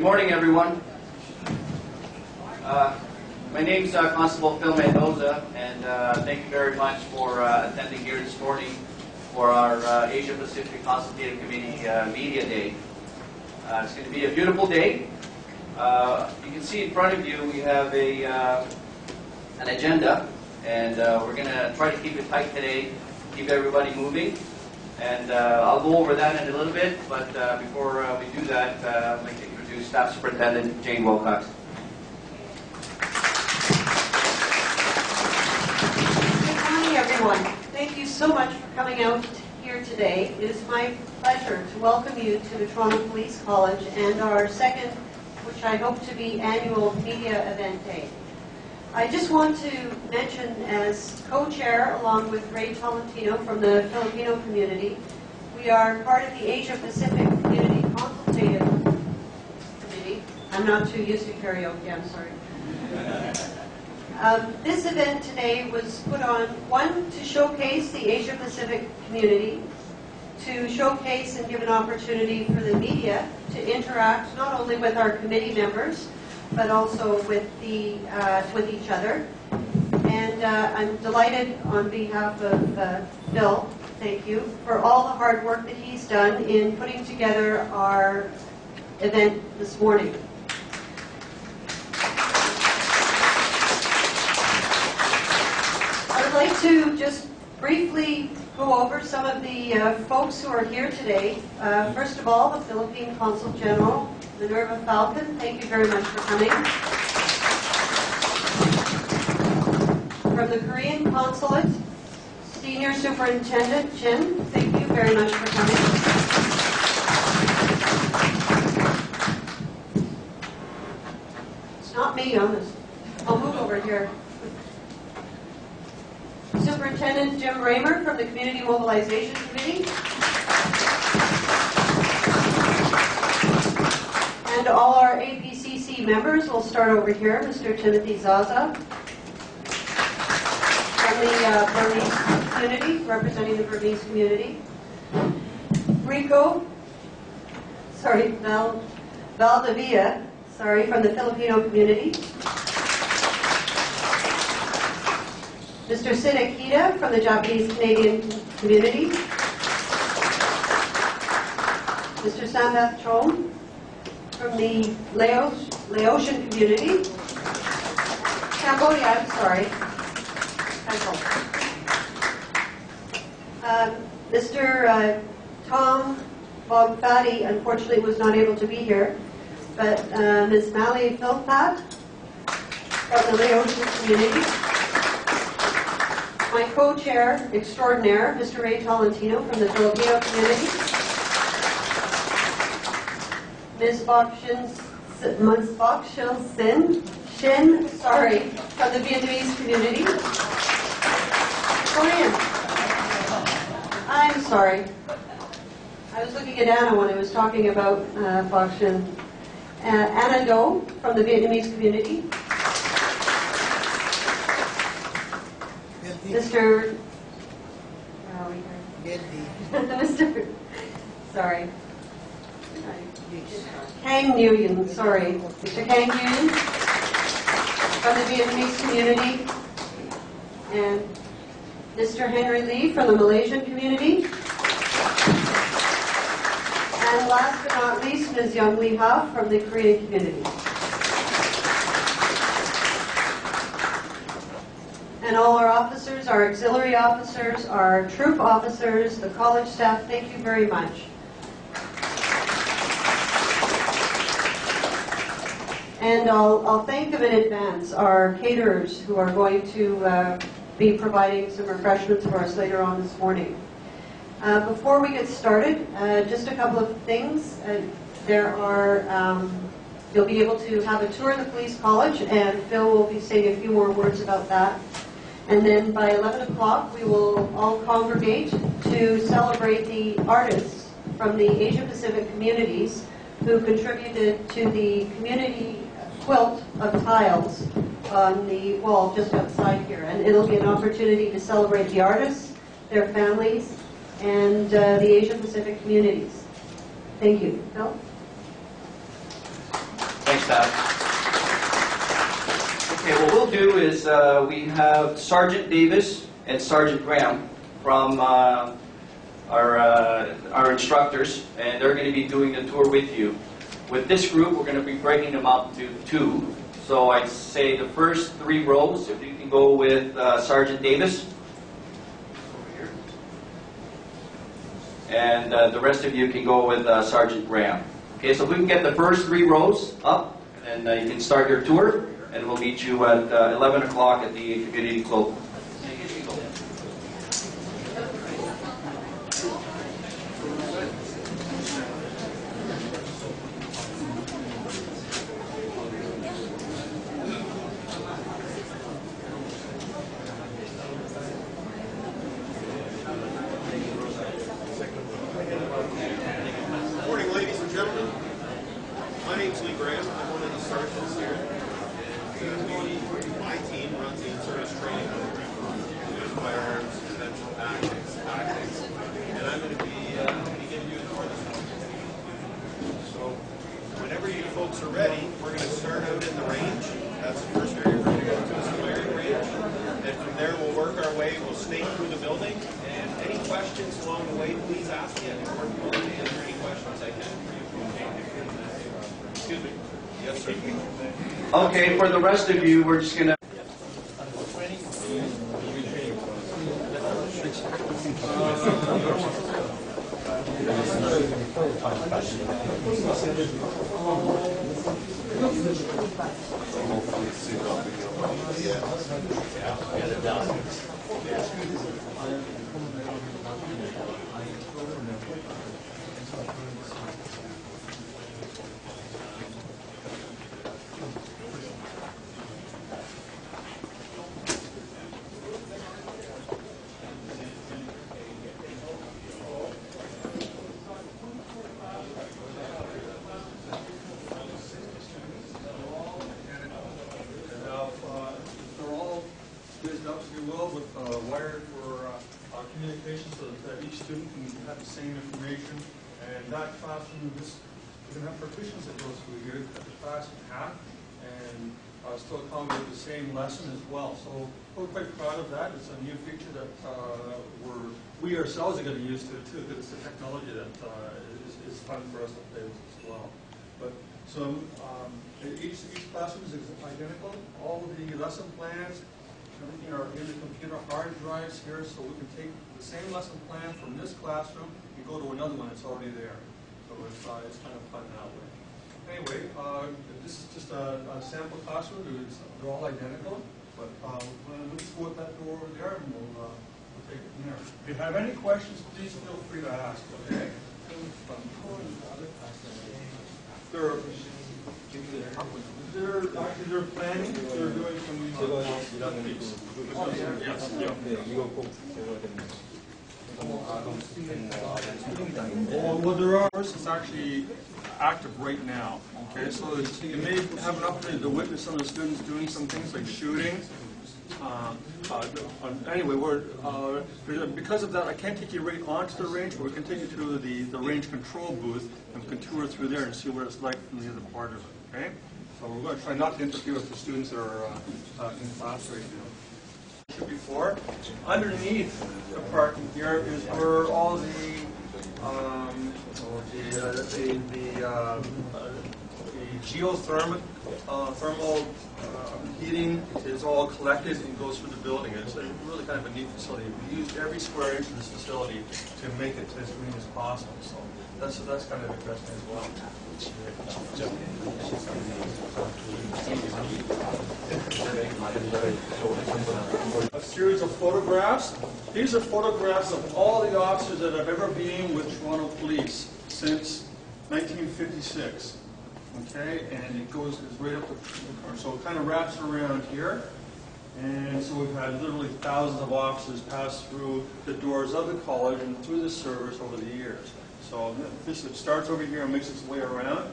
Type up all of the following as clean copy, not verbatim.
Good morning, everyone. My name is Constable Phil Mendoza, and thank you very much for attending here this morning for our Asia Pacific Consultative Committee Media Day. It's going to be a beautiful day. You can see in front of you we have an agenda, and we're going to try to keep it tight today, keep everybody moving. And I'll go over that in a little bit, but before we do that, I'd like to introduce Staff Superintendent Jane Wilcox. Good morning, everyone. Thank you so much for coming out here today. It is my pleasure to welcome you to the Toronto Police College and our second, which I hope to be, annual Media Event Day. I just want to mention, as co-chair along with Ray Tolentino from the Filipino community, we are part of the Asia Pacific Community Consultative Committee. I'm not too used to karaoke, I'm sorry. This event today was put on, one, to showcase the Asia Pacific community, to showcase and give an opportunity for the media to interact not only with our committee members, but also with each other. And I'm delighted on behalf of Bill, thank you, for all the hard work that he's done in putting together our event this morning. I would like to just briefly go over some of the folks who are here today. First of all, the Philippine Consul General, Minerva Falcon, thank you very much for coming. From the Korean Consulate, Senior Superintendent Chin, thank you very much for coming. It's not me, I'll move over here. Superintendent Jim Raymer from the Community Mobilization Committee. And all our APCC members, we'll start over here. Mr. Timothy Zaza from the Burmese community, representing the Burmese community. Valdivia, from the Filipino community. Mr. Sid Akita from the Japanese-Canadian community. Mr. Sambath Chom from the Laotian community. Cambodia, I'm sorry. Mr. Tom Bogfati, unfortunately, was not able to be here, but Ms. Mali Philpat from the Laotian community. My co-chair extraordinaire, Mr. Ray Tolentino from the Filipino community. Ms. Bokshil Shin, from the Vietnamese community. Korean. I'm sorry. I was looking at Anna when I was talking about Bokshil. Anna Do from the Vietnamese community. Mr. Kang Nguyen, Mr. Kang Nguyen from the Vietnamese community, and Mr. Henry Lee from the Malaysian community, and last but not least, Ms. Young Lee Ha from the Korean community. And all our officers, our auxiliary officers, our troop officers, the college staff, thank you very much. And I'll thank them in advance, our caterers who are going to be providing some refreshments for us later on this morning. Before we get started, just a couple of things. You'll be able to have a tour of the police college, and Phil will be saying a few more words about that. And then by 11 o'clock, we will all congregate to celebrate the artists from the Asia Pacific communities who contributed to the community quilt of tiles on the wall just outside here. And it'll be an opportunity to celebrate the artists, their families, and the Asia Pacific communities. Thank you. Phil? Thanks, staff. Okay, what we'll do is we have Sergeant Davis and Sergeant Graham from our instructors, and they're going to be doing the tour with you. With this group, we're going to be breaking them up into two. So I'd say the first 3 rows, if you can go with Sergeant Davis. Over here. And the rest of you can go with Sergeant Graham. Okay, so if we can get the first 3 rows up, and you can start your tour, and we'll meet you at 11 o'clock at the community club. Okay, for the rest of you, we're just going to... wired for communication so that each student can have the same information. And that classroom, we're going to have partitions that go through here, cut the class in half, and still accommodate the same lesson as well. So we're quite proud of that. It's a new feature that we ourselves are going to use too, because it's a technology that is fun for us to play with as well. But so each classroom is identical. All of the lesson plans, everything are in the computer hard drives here, so we can take the same lesson plan from this classroom and go to another one that's already there. So it's kind of fun that way. Anyway, this is just a sample classroom. They're all identical, but we'll just go with that door over there, and we'll take it from there. If you have any questions, please feel free to ask. Okay. They're planning. They're doing some. Well, there are. It's actually active right now. Okay, so you may have an opportunity to witness some of the students doing some things like shooting. Anyway, because of that, I can't take you right onto the range, but we can take you to the range control booth and we can tour through there and see what it's like from the other part of it. Okay, so we're going to try not to interfere with the students that are in class right now. Before, underneath the parking here is where all the geothermal thermal heating is all collected and goes through the building. It's a really kind of a neat facility. We used every square inch of this facility to make it as green as possible. So that's kind of interesting as well. A series of photographs. These are photographs of all the officers that have ever been with Toronto Police since 1956. Okay, and it goes right up the so it kind of wraps around here. And so we've had literally thousands of officers pass through the doors of the college and through the servers over the years. So this it starts over here and makes its way around.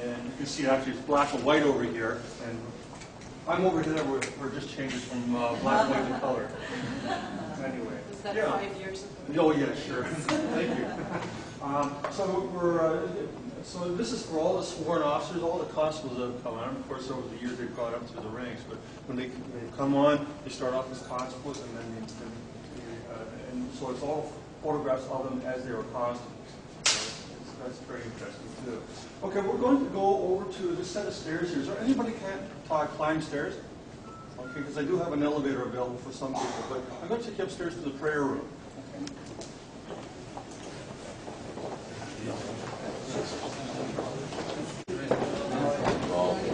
And you can see actually it's black and white over here. And I'm over here where it just changes from black and white to color. Anyway. Is that 5 years ago? Oh, yeah, sure. Thank you. So we're So this is for all the sworn officers, all the constables that have come on. Of course, over the years they've gone up through the ranks, but when they come on, they start off as constables, and then and so it's all photographs of them as they were constables. So that's very interesting too. Okay, we're going to go over to this set of stairs here. Is there anybody can't climb stairs? Okay, because I do have an elevator available for some people, but I'm going to take you upstairs to the prayer room. Okay.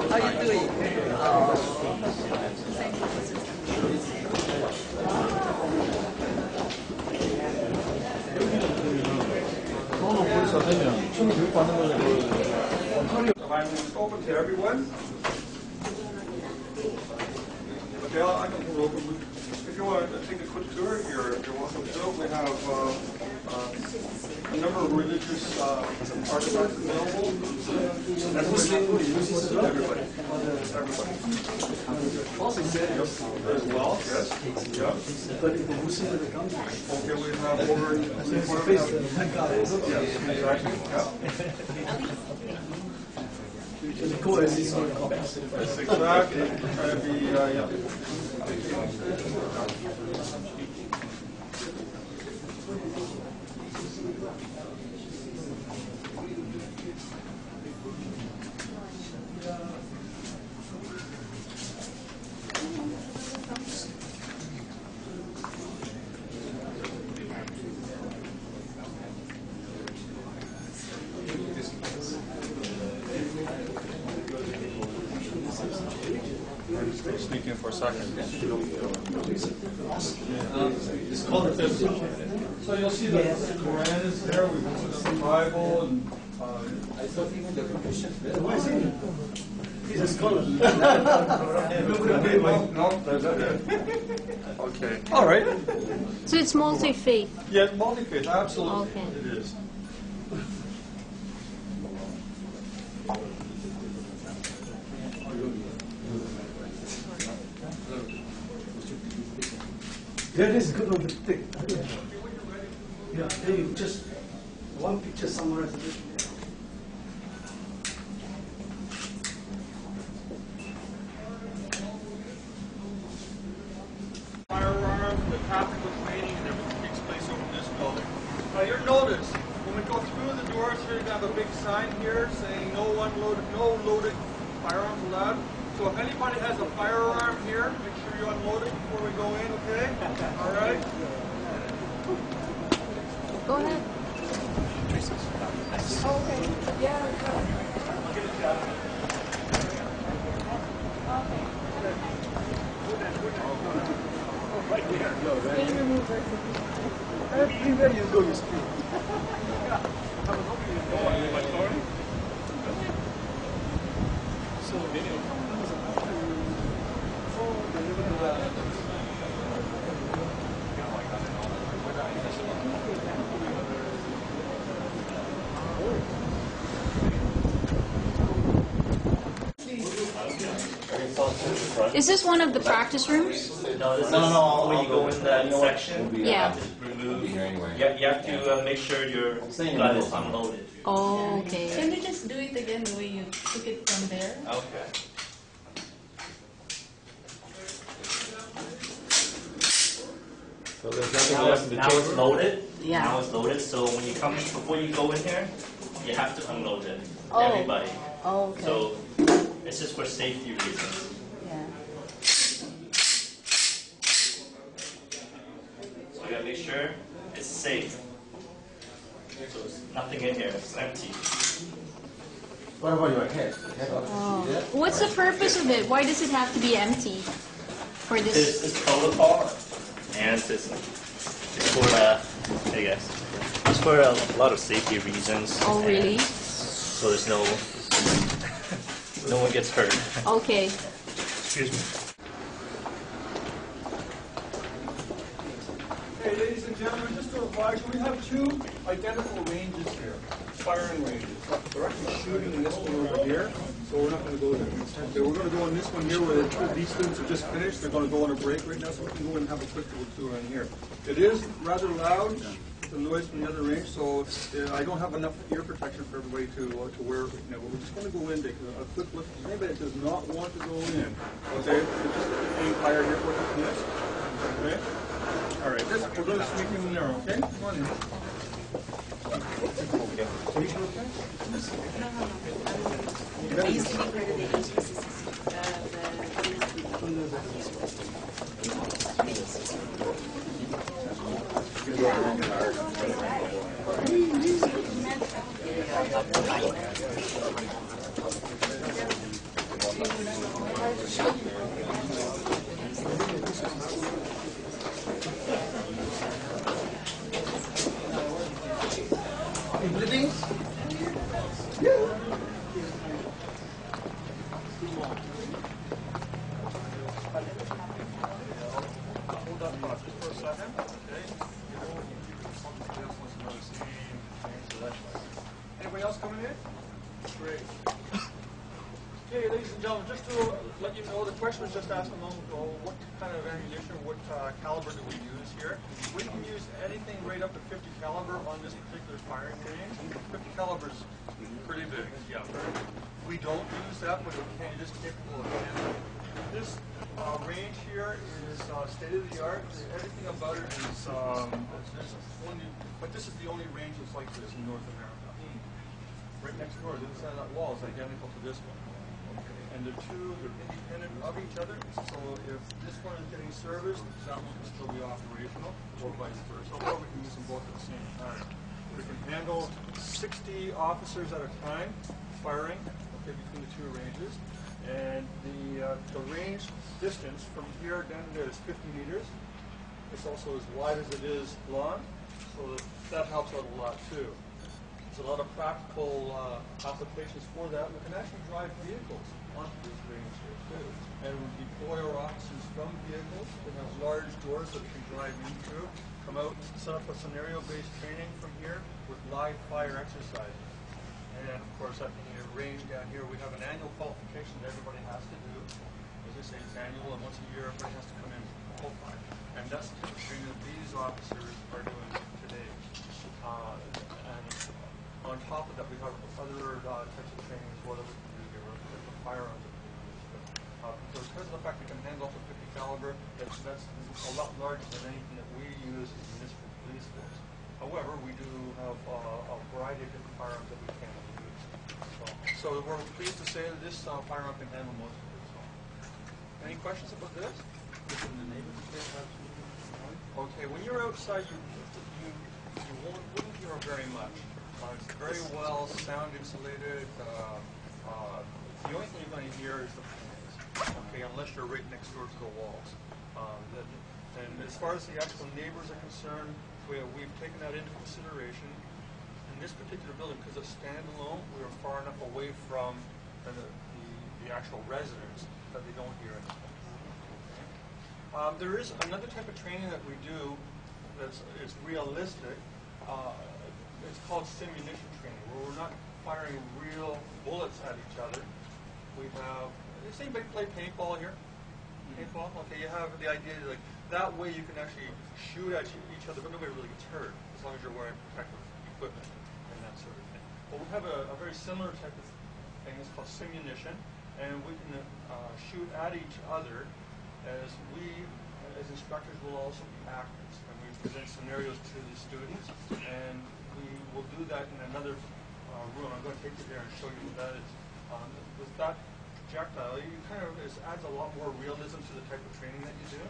How you doing? I'm open to everyone. Okay, I can pull open. If you want to take a quick tour, you're welcome to. We have a number of religious artifacts available. That's everybody. Everybody. As well, yes. Yeah. Okay, we have over. Yes, exactly. Yeah. That's exactly. Trying to be, yeah. Sneak in for a second. So you'll see that the Quran is there. We put the Bible and. I thought even the Christian. Why is he? He's a scholar. No, that's it. Okay. All right. So it's multi-faith. Yeah, multi-faith. Absolutely. Okay. It is. That is good on the thing. Yeah, hey, just one picture summarizes it. Firearms, the tactical training, and everything takes place over this building. Now you'll notice when we go through the doors here, you have a big sign here saying no loaded firearms allowed. So if anybody has a firearm here, make sure you unload it before we go in, okay? All right? Go ahead. Okay. Yeah. Everywhere you go, you speak. Is this one of the practice rooms? No, this is when you go in that section. Yeah. Remove. You have to make sure your gun is unloaded. Oh, okay. Can you just do it again the way you took it from there? Okay. Now it's loaded. Yeah. Now it's loaded. So when you come before you go in here, you have to unload it. Oh. Everybody. Oh, okay. So it's just for safety reasons. Yeah. So you gotta make sure it's safe. So there's nothing in here. It's empty. What about your head? Oh. What's the purpose of it? Why does it have to be empty? For this? It's protocol, and it's for I guess it's for a lot of safety reasons. Oh, really? And so there's no one gets hurt. Okay. Excuse me. Hey, ladies and gentlemen, just to advise you, we have two identical ranges here, firing ranges. We're actually shooting in this one over here, so we're not going to go there. Okay, we're going to go on this one here where these students have just finished. They're going to go on a break right now, so we can go and have a quick little tour in here. It is rather loud, the noise from the other range, so I don't have enough ear protection for everybody to wear. But we're just going to go in, take a quick look. If anybody that does not want to go in, okay, just aim higher here for this. Okay. All right. We're going to sneak in there. Okay. Come on in. I used to be part of the TPC. Hold that thought just for a second. Okay. Anybody else coming in? Great. Okay, ladies and gentlemen, just to let you know, the question was just asked a moment ago, what kind of ammunition, what caliber do we use here? We can use anything right up to 50 caliber on this particular firing range. 50 caliber is pretty big, yeah. We don't use that, but it is capable of handling. This range here is state-of-the-art. Everything about it is, but this is the only range that's like this in North America. Right next door, the other side of that wall is identical to this one. And they're independent of each other. So if this one is getting serviced, that one can still be operational, or vice versa. Or we can use them both at the same time. We can handle 60 officers at a time firing, okay, between the two ranges. And the range distance from here down to there is 50 meters. It's also as wide as it is long, so that helps out a lot too. There's a lot of practical applications for that. We can actually drive vehicles onto this range here too. And we deploy our officers from vehicles. We have large doors that we can drive in through, come out, set up a scenario-based training from here with live fire exercises. And of course, at the range down here, we have an annual qualification that everybody has to do. As I say, it's annual, and once a year, everybody has to come in and qualify. And that's the type of training that these officers are doing today. And on top of that, we have other types of training as well that we can do here, different firearms that we can use. Because of the fact we can handle up to 50 caliber, that's a lot larger than anything that we use as a municipal police force. However, we do have a variety of different firearms that we can use. So we're pleased to say that this firearm can handle most of it. So. Any questions about this? Okay, when you're outside, you wouldn't hear very much. It's very well sound insulated. The only thing you're going to hear is the fans, okay, unless you're right next door to the walls. And as far as the actual neighbors are concerned, we've taken that into consideration. In this particular building, because it's standalone, we are far enough away from the actual residents that they don't hear anything. Okay. There is another type of training that we do that's realistic. It's called simunition training, where we're not firing real bullets at each other. We have, does anybody play paintball here? Paintball? Okay, you have the idea that that way you can actually shoot at each other, but nobody really gets hurt, as long as you're wearing protective equipment and that sort of thing. But we have a very similar type of thing. It's called simunition, and we can shoot at each other as instructors will also be actors. And we present scenarios to the students, and we will do that in another room. I'm going to take you there and show you what that is. With that projectile, it adds a lot more realism to the type of training that you do.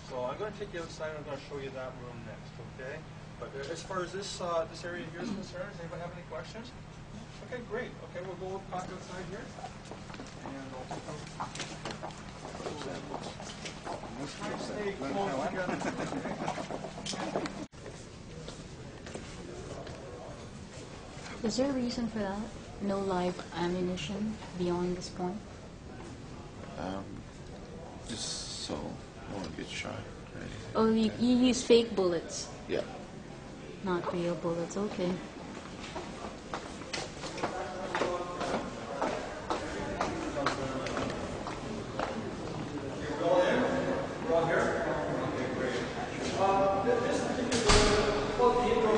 So I'm going to take you outside and I'm going to show you that room next, okay? But as far as this area here is concerned, does anybody have any questions? Okay, great. Okay, we'll go back outside here. And I'll stay close together, okay? Is there a reason for that? No live ammunition beyond this point? Just so no one gets shot or anything. Oh, you use fake bullets? Yeah. Not real bullets, okay. We're all here? Okay, great. This particular building is called the indoor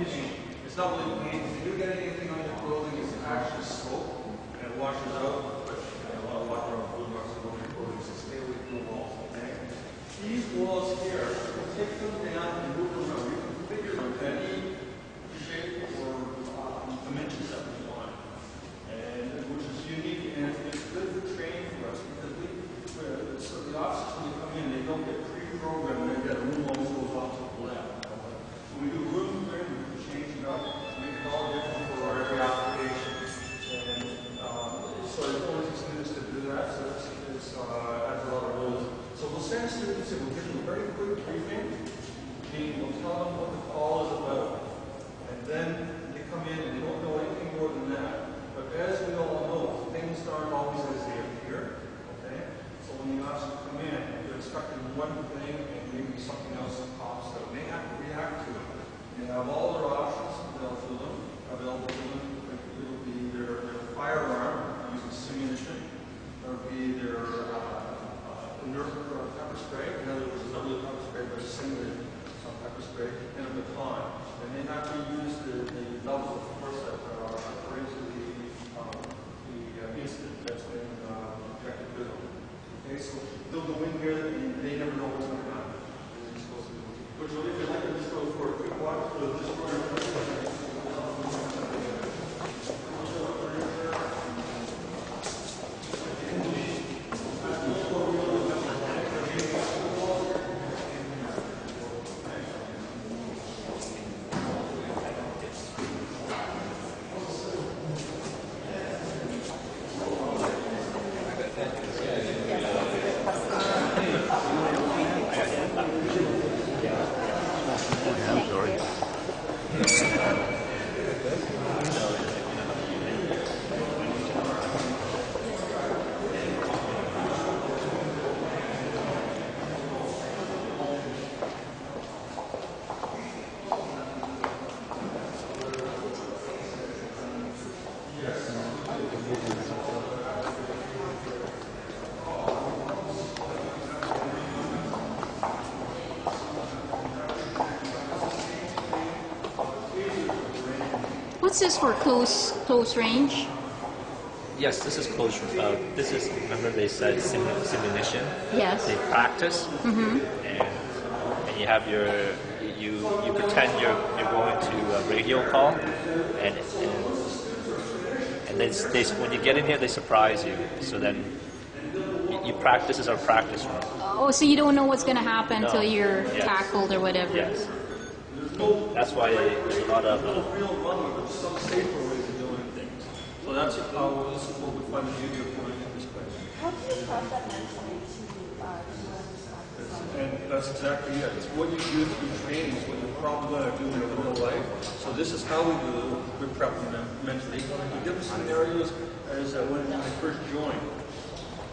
It's not really paint. If you get anything on your clothing, it's actually soap, and it washes out. And a lot of water on blue marks on your clothing, so stay away from the walls, okay? These walls here, take them down and move them around. You can configure them any shape or dimensions that we want, and which is unique, and it's good for training for us because so the officers when they come in, they don't get pre-programmed. They get a room always goes off to the left. When we do room there, we can change it up, make it all different for every application, and so it's always students to do that. So it's adds a lot of rules. So we'll send students in. We'll give them a very quick briefing. We'll tell them what the call is about, and then they come in and they don't know anything more than that. But as we all know, things aren't always as they appear. Okay? So when the officers come in, they're expecting one thing and maybe something else pops out. They have to react to it. They have all their options available to them. It'll be their firearm using simunition. It'll be their Nerf pepper spray. In other words, it's not really pepper spray, but a simulated pepper spray, and a baton. And they have to use the levels of force that are according to the incident that's been projected with them. Okay, so they'll go in here and they never know what's going on. Which will, if you'd like to just go for a quick walk through this program. What's this for close range? Yes, this is close. This is, remember they said simulation? Yes. They practice, and you have you pretend you're going to a radio call, and then when you get in here, they surprise you. So then you practice as our practice room. Oh, so you don't know what's going to happen until you're Yes. tackled or whatever. Yes. That's why there's a lot of. Some safer ways of doing things. So that's how this is what we find the beauty of going in this place. How do you cross that mentally And that's exactly it. It's what you do through training is what you're probably going to do in your real life. So this is how we do it. We prep them mentally. We give them scenarios as when they first join.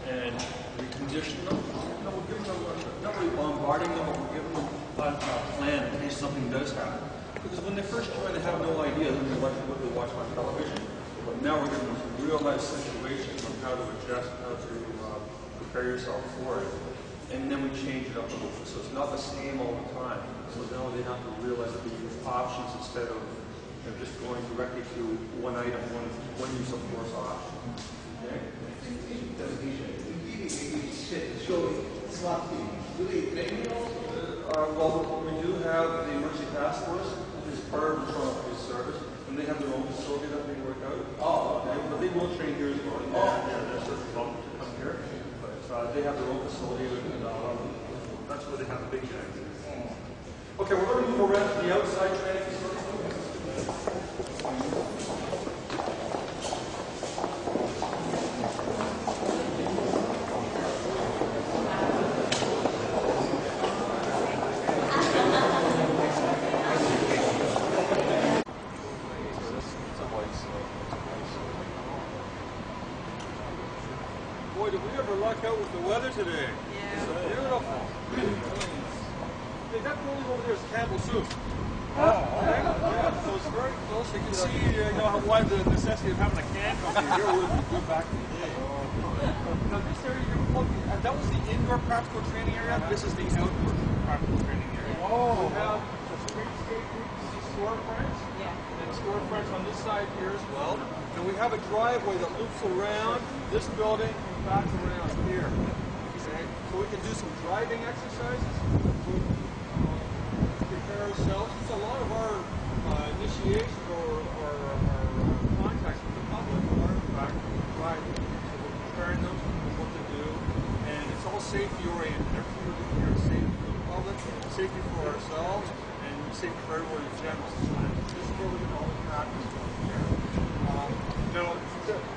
And we condition them. We're giving them, not really bombarding them, but we're giving them a plan in case something does happen. Because when they first join, they have no idea that they watch my television. But now we're giving them some real-life situations on how to adjust, how to prepare yourself for it. And then we change it up a little bit. So it's not the same all the time. So now they have to realize that they use options instead of just going directly to one item, one use of force option. Okay? Well, we do have the emergency task force, which is part of the Toronto Police Service, and they have their own facility that they work out. Oh, okay. But they will train here as well. They're certainly welcome to come here. But they have their own facility, and that's where they have the big guys. Okay, we're going to move around to the outside training facility. Boy, did we ever luck out with the weather today. Yeah. It's beautiful. Hey, that building over there is Campbell Soup. Oh, okay. Yeah, so it's very close. You can see why the necessity of having a can company here would be good back in the day. Now, this area here, that was the indoor practical training area. This is the outdoor practical training area. Oh. We have a street skating, storefronts. And storefronts on this side here as well. And we have a driveway that loops around this building and back around here. Okay? So we can do some driving exercises. Prepare ourselves. It's a lot of our initiation or contacts with the public are in fact driving. So we're preparing them with what to do. And it's all safety oriented. Everything we're doing here is safety for the public, safety for ourselves, and safety for everyone in general. So this is where we're going to all practice here. Now,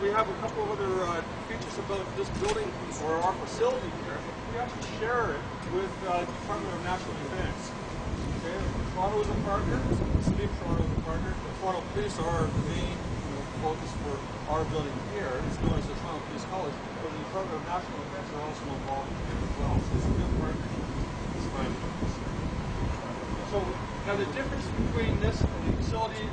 we have a couple of other features about this building or our facility here. We actually share it with the Department of National Defense. Okay? Toronto is a partner. The City of Toronto is a partner. The Toronto Police are the main focus for our building here. It's known as the Toronto Police College. But the Department of National Defense are also involved here as well. So it's a good partnership. It's fine. So now the difference between this and the facility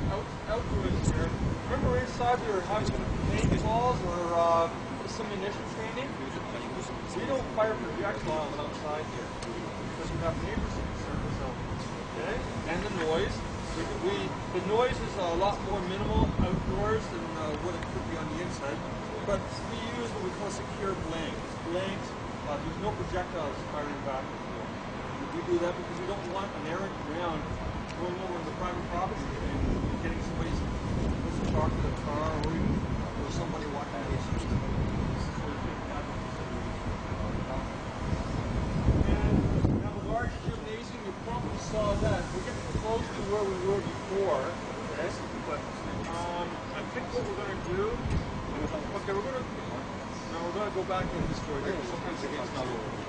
outdoors here, remember inside we were having paint calls or some initial training? We don't fire projectiles outside here because we have neighbors in the service elements. Okay? And the noise. The noise is a lot more minimal outdoors than what it could be on the inside. But we use what we call secure blanks. Blanks, there's no projectiles firing back and forth. We do that because we don't want an errant round going over the private property and getting somebody's car to the car or somebody walking away. And we have a large gymnasium. You probably saw that. We're getting close to where we were before. Okay? But I think what we're going to do. Okay, we're going to go back in this door here. Sometimes it gets not over.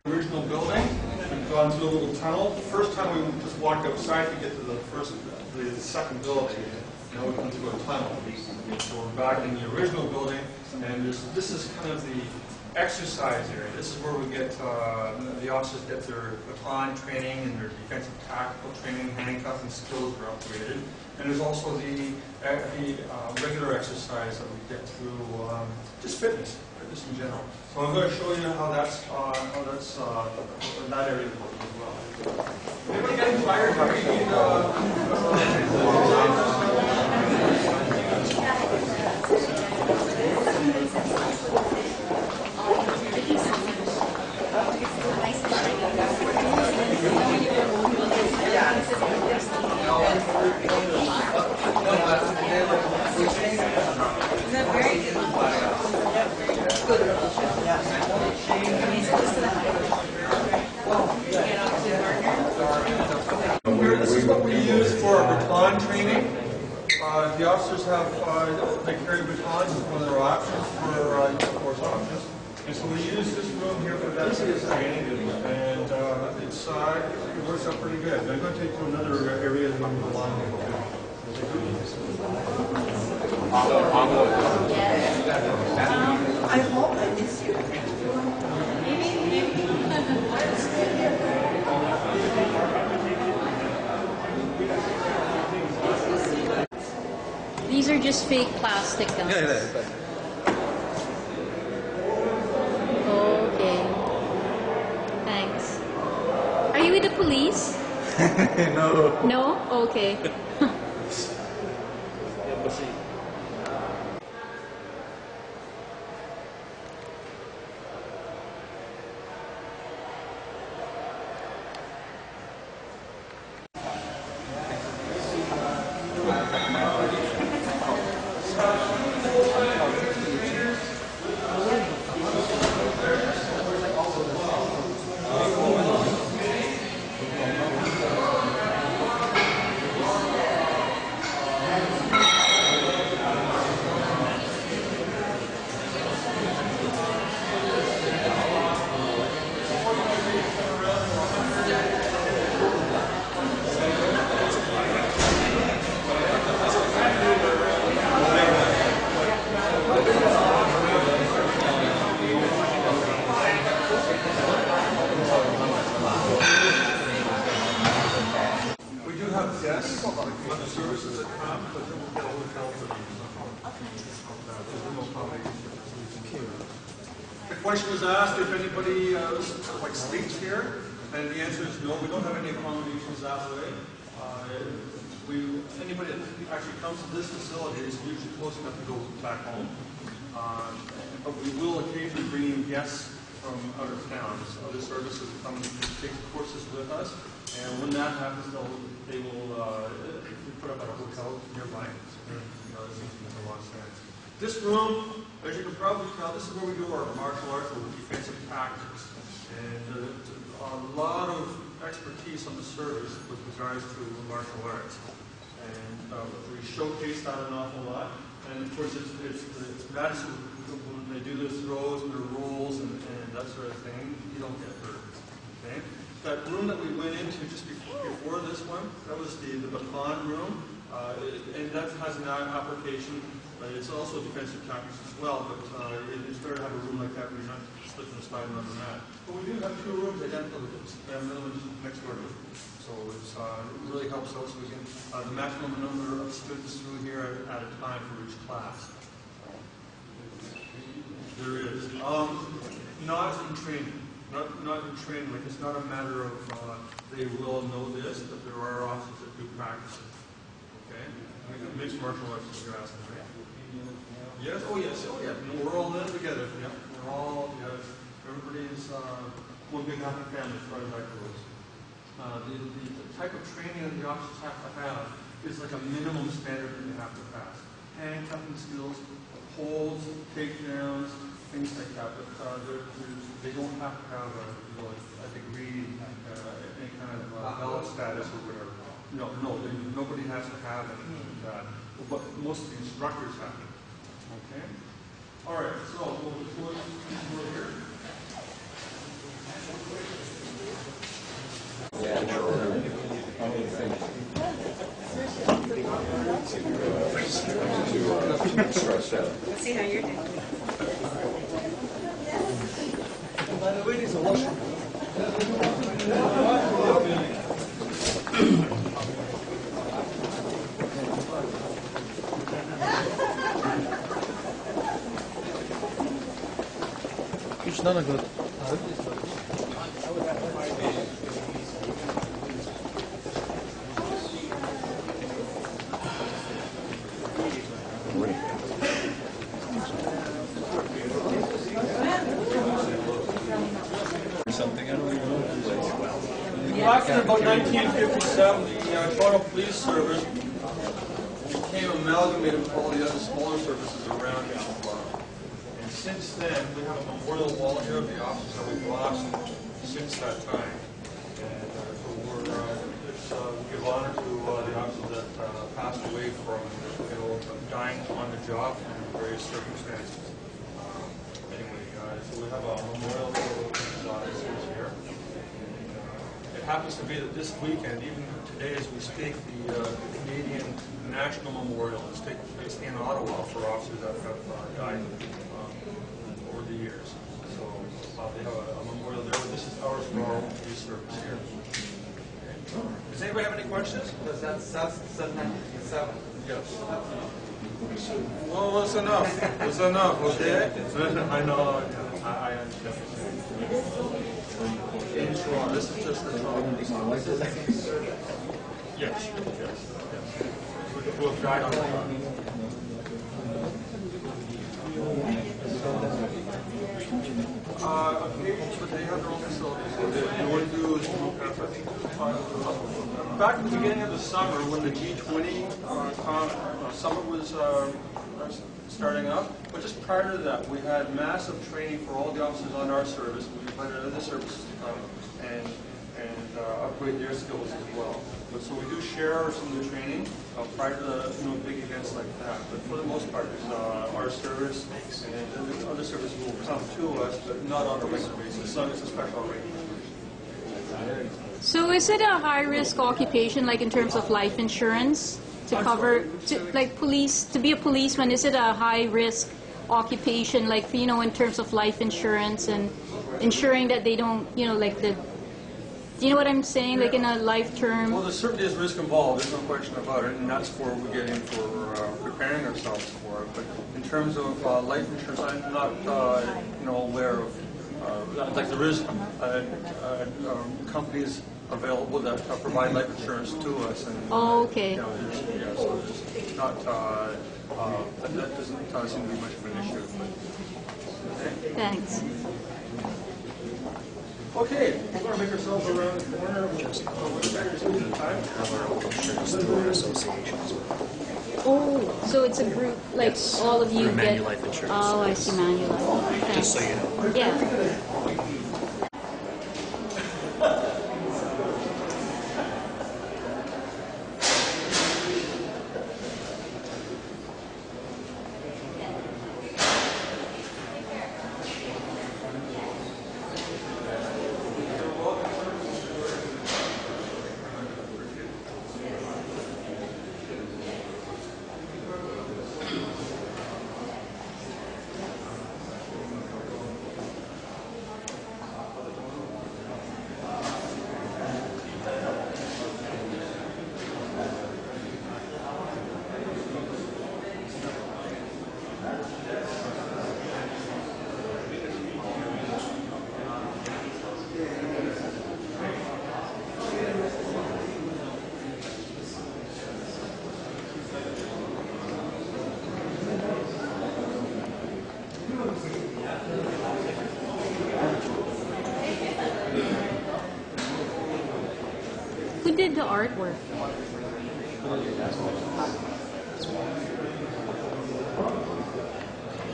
Original building. We've gone through a little tunnel. The first time we just walked outside to get to the second building. Now we come through a tunnel. So we're back in the original building, and this is kind of the exercise area. This is where we get the officers get their baton training and their defensive tactical training, handcuffing skills are upgraded. And there's also the regular exercise that we get through just fitness in general. So I'm going to show you how that's in that area works as well. Anybody getting tired? This is what we use for our baton training. The officers they carry batons as one of their options for force options. And so we use this room here for that training, and it works out pretty good. I'm going to take you to another area that we move along here. I hope I miss you. These are just fake plastic guns. Okay. Thanks. Are you with the police? No. No? Okay. have guests on the services that come, but then we'll get a hotel for these. There's no accommodation. The question was asked if anybody like sleeps here, and the answer is no. We don't have any accommodations that way. Anybody that actually comes to this facility is usually close enough to go back home. But we will occasionally bring in guests from out of town. Other services come and take courses with us, and when that happens, they will put up at a hotel nearby. It seems to make a lot of sense. This room, as you can probably tell, this is where we do our martial arts or defensive tactics. And a lot of expertise on the service with regards to martial arts. And we showcase that an awful lot. And of course, it's nice when they do their throws and their rolls and that sort of thing, you don't get hurt. Okay? That room that we went into just before this one, that was the baton room. And that has an application. It's also defensive tactics as well, but it's better to have a room like that where you're not slipping and sliding on the mat. But we do have two rooms identical to this. We have another one just next door to it. So it really helps out so we can, the maximum number of students through here at a time for each class. There is. Not in training. Not in training. Like it's not a matter of they will know this, but there are officers that do practice it. Okay? Mixed martial arts is what you're asking, right? Yes? Oh, yes. Oh, yeah. No, we're all in together. Yeah. We're all, yes. Everybody's one big happy family as far as that goes. The type of training that the officers have to have is like a minimum standard that they have to pass. Handcuffing skills, holds, takedowns, things like that. But they don't have to have a degree, any kind of ballot status or whatever. No, nobody has to have anything like that. But most of the instructors have it. Okay? All right, so we'll here. Let's see how you're doing. By the way, there's a washroom. It's not a good. Something I don't even know. Back in about 1957, the Toronto Police Service became amalgamated with all the other smaller services around Toronto. And since then, we have a memorial wall here of the officers that we've lost since that time. And so we give honor to the officers that passed away from dying on the job in various circumstances. So we have a memorial for officers here. It happens to be that this weekend, even today as we speak, the Canadian National Memorial is taking place in Ottawa for officers that have died over the years. So they have a memorial there. This is ours for our police service here. Okay. Does anybody have any questions? Because that's 797. Yes. Well, that's enough. That's enough, okay? I know. I understand. In Toronto. This is just the Toronto. Yes. Who have died on the job. Occasions, but they have their own facilities. So they wouldn't do is back at the beginning of the summer, when the G20 summit was starting up, but just prior to that, we had massive training for all the officers on our service. We invited other services to come and upgrade their skills as well. But so we do share some of the training prior to big events like that. But for the most part, our service and other services will come to us, but not on a regular basis. So it's a special arrangement. So is it a high-risk occupation, like in terms of life insurance, to cover, to be a policeman? Is it a high-risk occupation, like in terms of life insurance and ensuring that they don't, like the Do you know what I'm saying? Like in a life term. Well, there certainly is risk involved, there's no question about it, and that's where we get in for preparing ourselves for it. But in terms of life insurance, I'm not, aware of, like there is companies available that provide life insurance to us. And, Oh, okay. So it's not, that doesn't seem to be much of an issue. But, okay. Thanks. Okay, we're going to make ourselves around the corner. Oh, so it's a group, like Yes. all of you Through get. Manulife Insurance. Oh, I see, Manulife. Thanks. Just so you know. Yeah. Who did the artwork?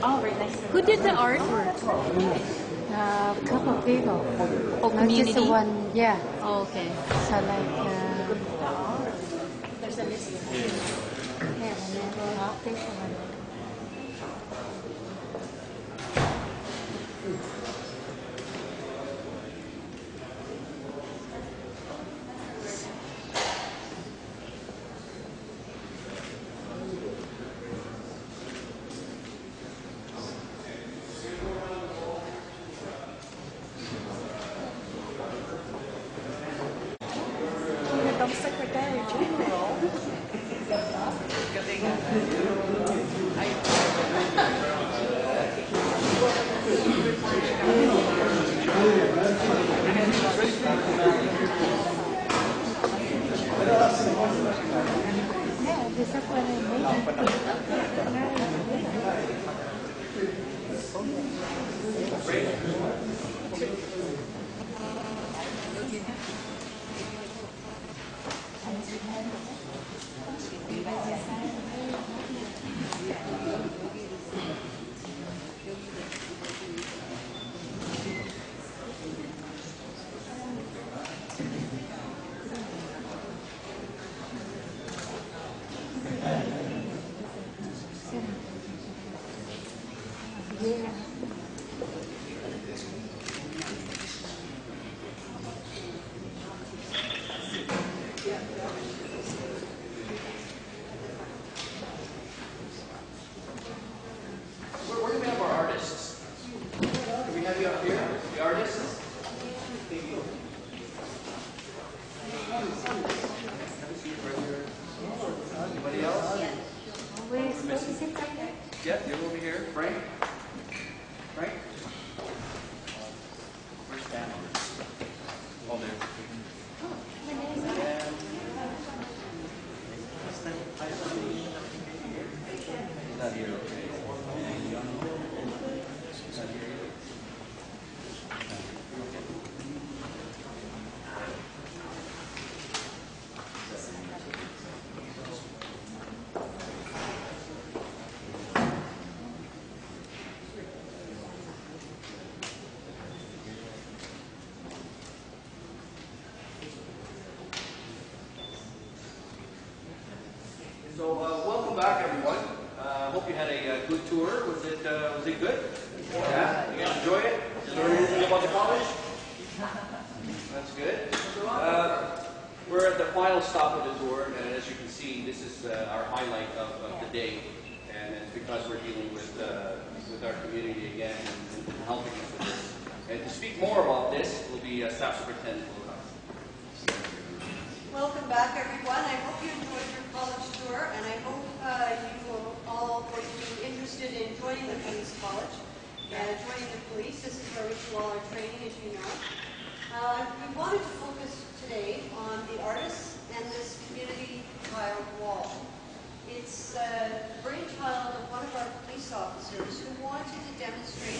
Oh, very nice. Who did the artwork? A couple of people. Oh, Not community? just one, yeah. Oh, okay. So like, there's a list. Yeah, and then we'll have this one. Tổng secretary general. Yeah, this is what yeah. Where do we have our artists? Do we have you up here? The artists? Anybody else? Where is it right there? Yep, you're over here. Frank? Frank? Where's Dan? Oh, there. He's not here, okay. He's not here. So welcome back, everyone. Hope you had a good tour. Was it good? Yeah. You guys enjoy it? Learn anything about the college? That's good. We're at the final stop of the tour, and as you can see, this is our highlight of the day, and it's because we're dealing with our community again and helping us with this. And to speak more about this will be Staff Superintendent Wilcox. Welcome back, everyone. I hope you enjoyed your college tour, and I hope you are all going to be interested in joining the police college, joining the police. This is where we do all our training, as you know. We wanted to focus today on the artists and this community tile wall. It's the brainchild of one of our police officers who wanted to demonstrate,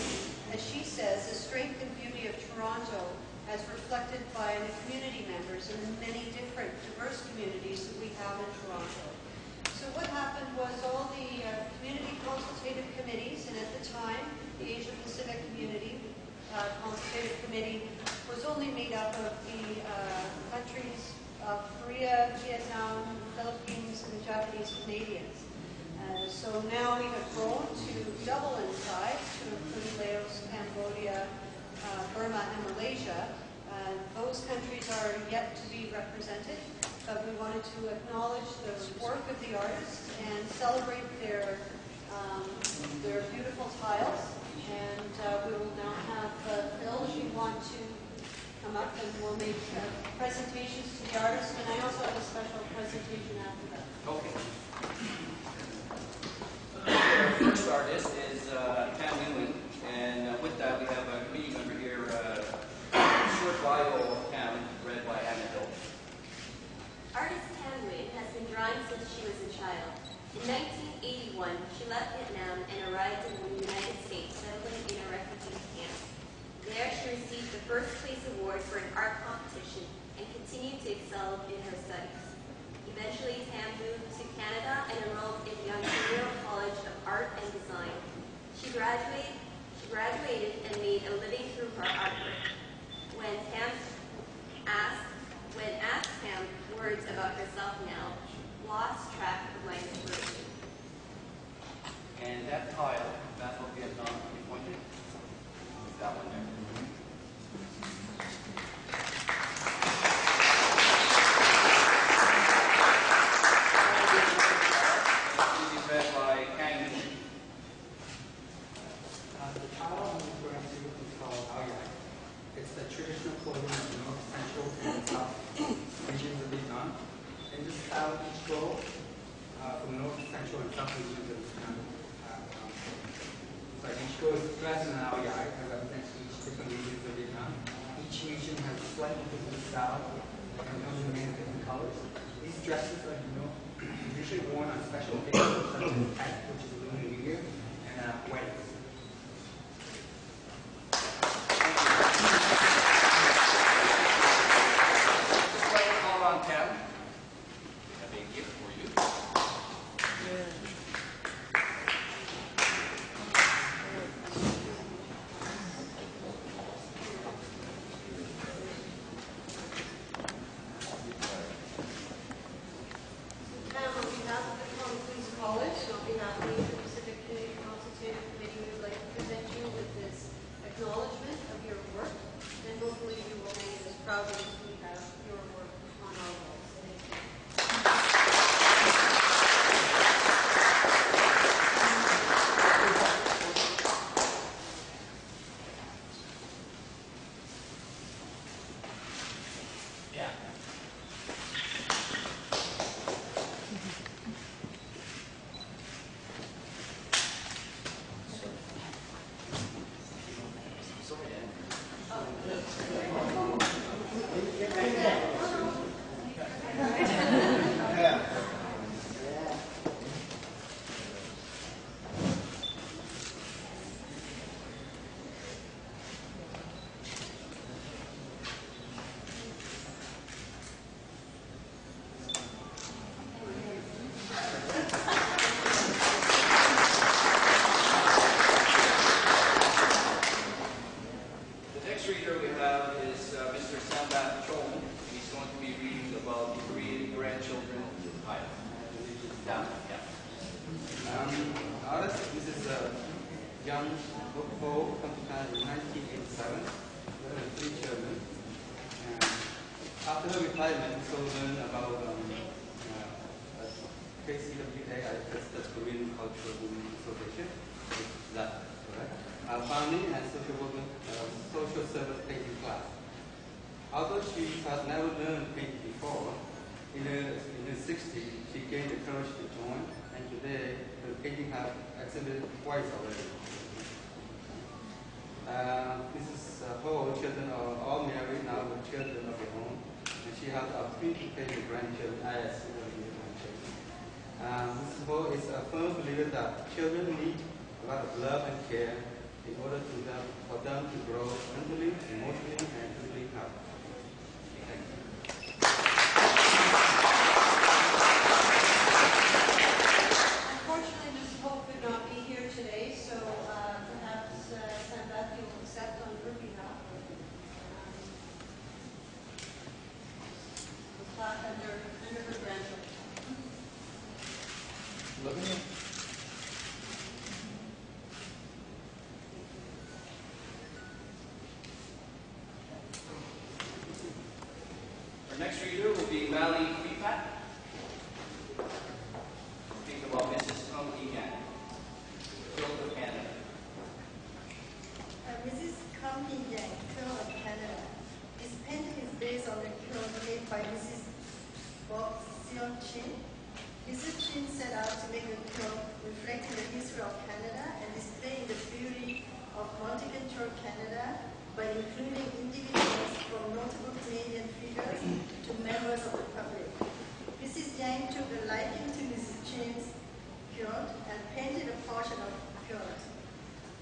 as she says, the strength and beauty of Toronto as reflected by the community members and the many different diverse communities that we have in Toronto. So what happened was all the community consultative committees, and at the time, the Asia Pacific Community Consultative Committee was only made up of the countries of Korea, Vietnam, Philippines, and the Japanese Canadians. So now we have grown to double in size to include Laos, Cambodia, Burma, and Malaysia. Those countries are yet to be represented, but we wanted to acknowledge the work of the artists and celebrate their beautiful tiles. And we will now have Phil, if you want to come up, and we'll make presentations to the artists. And I also have a special presentation after that. Okay. Our first artist is Pam Newman, and with that we have a committee member here, short bio of Pam, read by Anna Hill. Artist Pam Nguyen has been drawing since she was a child. In 1981, she left Vietnam and arrived in the United States, settling in a refugee camp. There, she received the first place award for an art competition and continued to excel in her studies. Eventually, Pam moved to Canada and enrolled in the Ontario College of Art and Design. She graduated and made a living through her artwork. When asked Pam words about herself now, lost track of my inspiration. And that tile, Battle of Vietnam, can you point it? That one there. Read by Kang. The tile I'm referring to is called Aoyai. It's the traditional clothing of the North Central and South regions of Vietnam. In this style, each row from North Central and South regions of Vietnam. So each row is dressed in an Aoyai that represents each different regions of Vietnam. Each region has a slightly different style and comes in many different colors. These dresses are usually worn on special occasions such as Tet, which is Lunar New Year, and weddings. After her retirement, so learned about KCWA, that's the Korean Cultural Women Association, that, correct? Founding and social service painting class. Although she has never learned painting before, In the 60s, she gained the courage to join, and today her painting have exhibited twice already. Mrs. Ho, children are all married now with children of their own, and she has a pre-K grandchildren as grandchildren. Mrs. Ho is a firm believer that children need a lot of love and care in order for them to grow mentally, emotionally, and physically healthy. Thank you. Unfortunately, Ms. Hope could not be here today, so perhaps Sambeth will accept on her behalf the plaque under her grandchildren. Look at me. Our next reader will be Mali Feepat. Think about Mrs. Kung Ian, Field of Canada. Mrs. Compton Yang, Curl of Canada. This painting is based on the curl made by Mrs. Bob Sion Chin. Mrs. Chin set out to make a curl reflecting the history of Canada and displaying the beauty of multicultural Canada by including individuals from notable Canadian figures to members of the public. Mrs. Yang took a liking to Mrs. Chin's quilt and painted a portion of the quilt.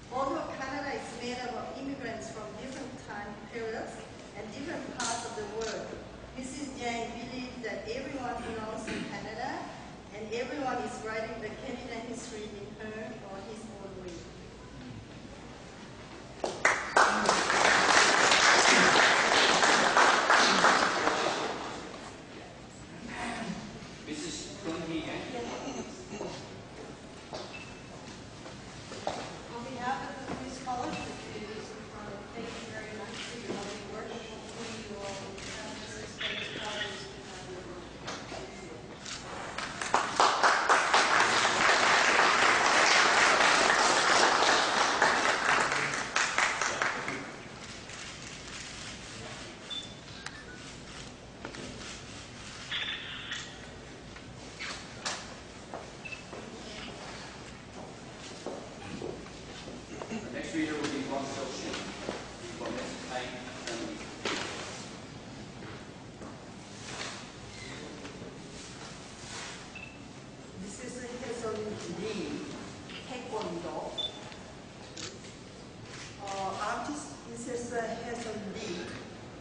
Although Canada is made up of immigrants from different time periods and different parts of the world, Mrs. Yang believed that everyone belongs to Canada and everyone is writing the Canadian history in her or his own way. Mrs. Kung Ian. On behalf of the Police College, the communities in front, thank you very much for your lovely work. Hopefully you will have this exposed colors to have your work. Our next reader will be Wang Xiaoxun. From Mrs. Hai Family. This is Hazel Lee, Taekwondo. Artist Mrs. Hazel Lee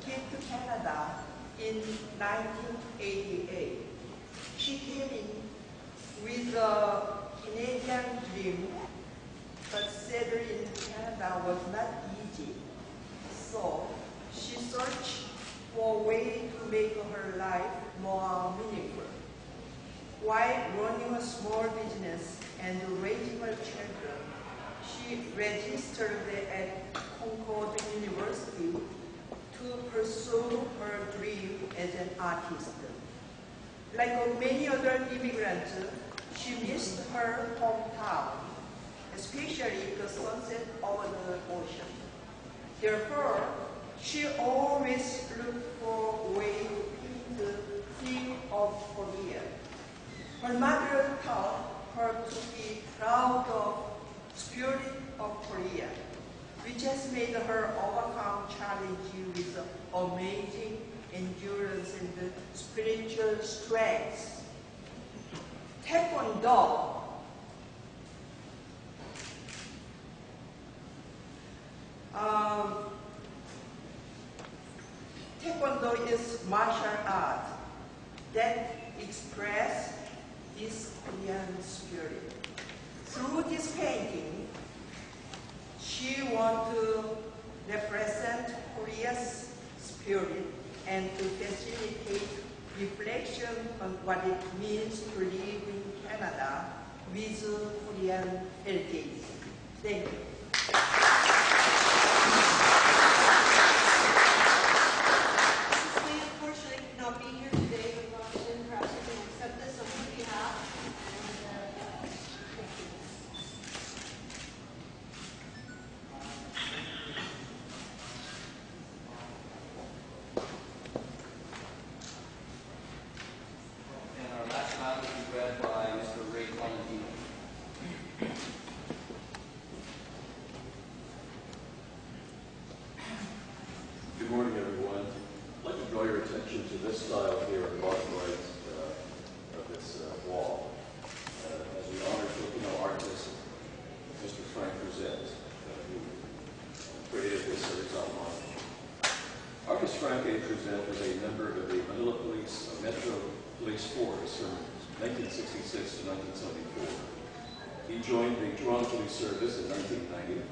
came to Canada in 1988. She came in with a Canadian dream, but settling in Canada was not easy. So she searched for a way to make her life more meaningful. While running a small business and raising her children, she registered at Concord University to pursue her dream as an artist. Like many other immigrants, she missed her hometown, especially the sunset over the ocean. Therefore, she always looked for a way to paint the theme of Korea. Her mother taught her to be proud of the spirit of Korea, which has made her overcome challenges with amazing endurance and spiritual strength. Taekwondo Taekwondo is martial art that expresses this Korean spirit. Through this painting, she wants to represent Korea's spirit and to facilitate reflection on what it means to live in Canada with Korean heritage. Thank you. Unfortunately, could not be here today, but Roxanne, perhaps you can accept this on her behalf. represent as a member of the Manila Metro Police Force from 1966 to 1974. He joined the Toronto Police Service in 1990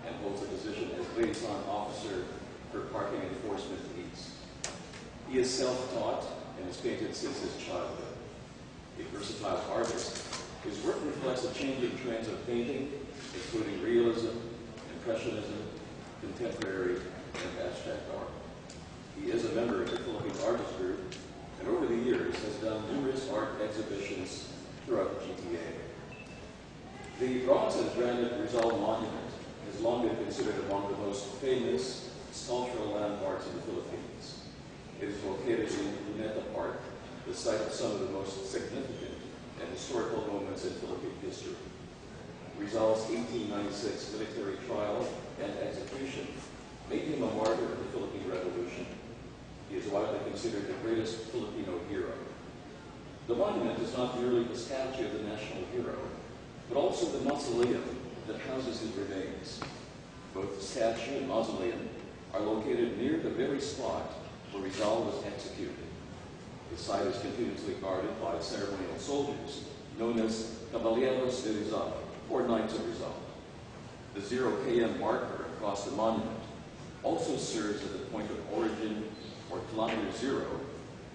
and holds a position as liaison officer for parking enforcement east. He is self-taught and has painted since his childhood. A versatile artist, his work reflects the changing trends of painting, including realism, impressionism, contemporary, and abstract art. He is a member of the Philippine Artist Group, and over the years has done numerous art exhibitions throughout the GTA. The bronze and granite Rizal Monument has long been considered among the most famous sculptural landmarks in the Philippines. It is located in Luneta Park, the site of some of the most significant and historical moments in Philippine history. Rizal's 1896 military trial and execution made him a martyr of the Philippine Revolution. He is widely considered the greatest Filipino hero. The monument is not merely the statue of the national hero, but also the mausoleum that houses his remains. Both the statue and mausoleum are located near the very spot where Rizal was executed. The site is continuously guarded by ceremonial soldiers known as Caballeros de Rizal, or Knights of Rizal. The 0 km marker across the monument also serves as a point of origin, or kilometer zero,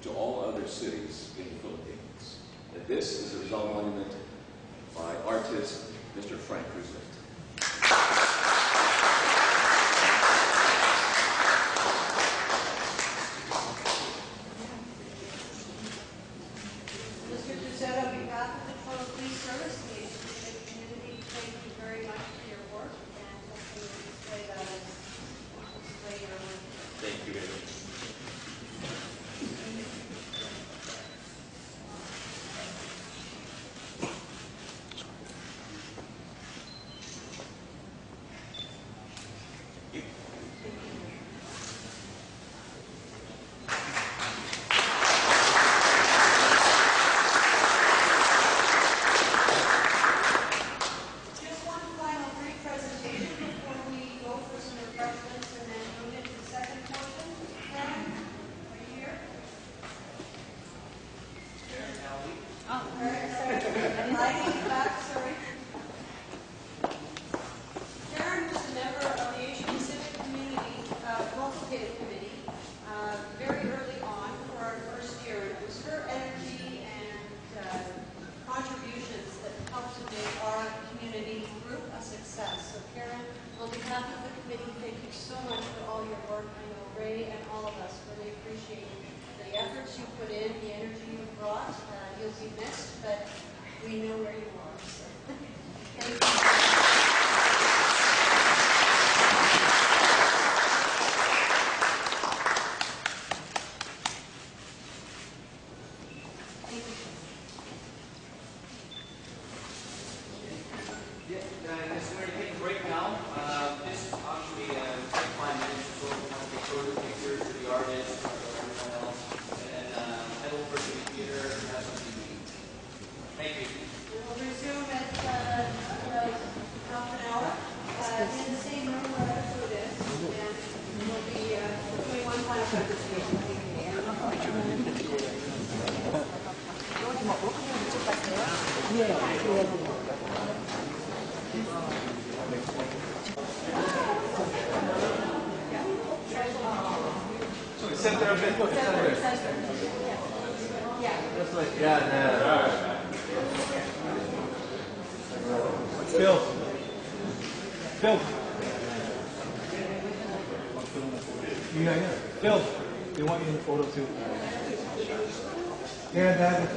to all other cities in the Philippines. And this is the Rizal Monument by artist Mr. Frank Cruzet. Mr. Cruzet, on behalf of the Toronto Police Service, the Asian community, thank you very much for your work, and hopefully we'll display that as display your work. Thank you very much. Just one final brief presentation before we go for some refreshments and then move into the second portion. Karen, are you here? Oh, Karen, sorry. Hiding back, sorry. Karen was a member of the Asian Pacific Community Consultative Committee very early on for our first year. It was her energy and contributions that helped to make our community group a success. So Karen, on behalf of the committee, thank you so much for all your work. I know Ray and all of us really appreciate the efforts you put in, the energy you brought. You'll be missed, but we know where you are. So thank you. Yes, we're going to take a break now. This is actually 5 minutes or so. We'll have to show the pictures to the artists, everyone else, and then head over to the theater and have something to eat. Thank you. We'll resume at about half an hour in the same room where our food is, and we'll be doing one final presentation. Center of it. Just like, yeah. Phil. Phil, they want you in the photo too. Yeah, Dad.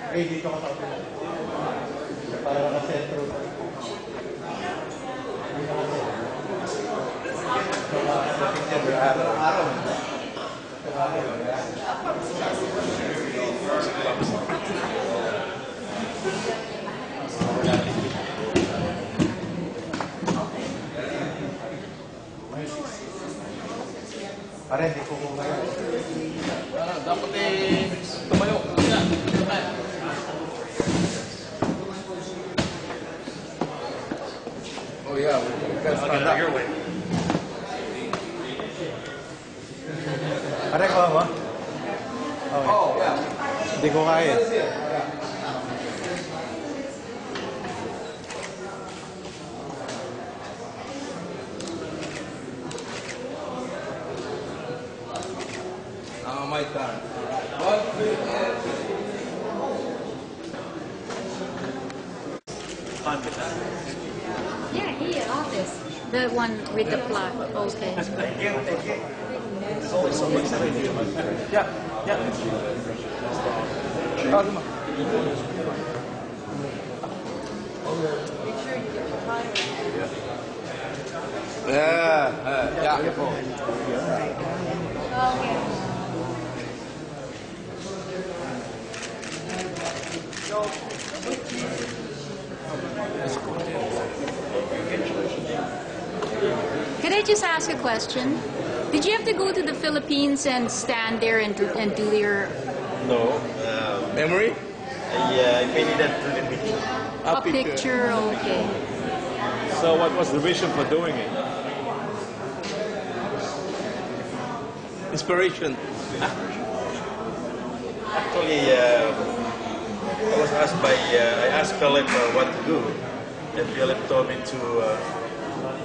Eh, dito ka sa atin. Para nakasentro. Dito ka Pare, hindi ko kaya. Dapat tumayo. Oh yeah, we can stand up. Your way. Pare, ko mo? Oh, yeah. Hindi ko kaya. Now my turn. Yeah, here, office. The one with the flag. Okay. Thank you, thank you. There's always something to do. Yeah, yeah. Oh, come on. Make sure you get the time. Yeah. Can I just ask a question? Did you have to go to the Philippines and stand there and do your No. Memory? I painted that to the picture. a picture? Okay. So what was the reason for doing it? Inspiration. Actually, I was asked by, I asked Philip what to do. And Philip told me to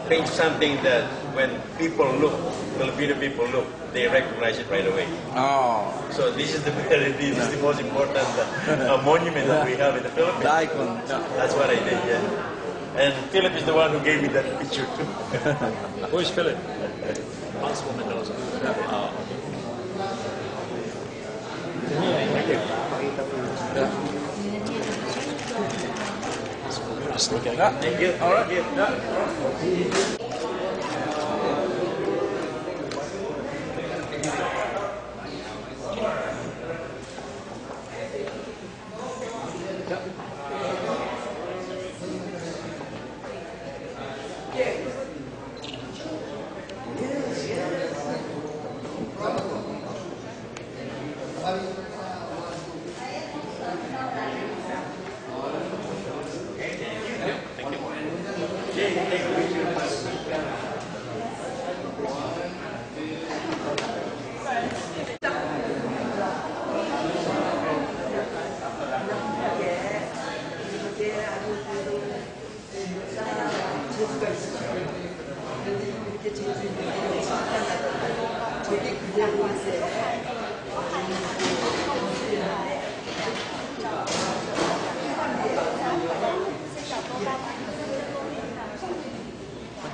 paint something that when people look, Filipino people look, they recognize it right away. Oh. So this is the most important monument that we have in the Philippines. The icon. That's what I did, yeah. And Philip is the one who gave me that picture too. Who is Philip? Constable Mendoza. Thank you. Just looking. Thank you. All right.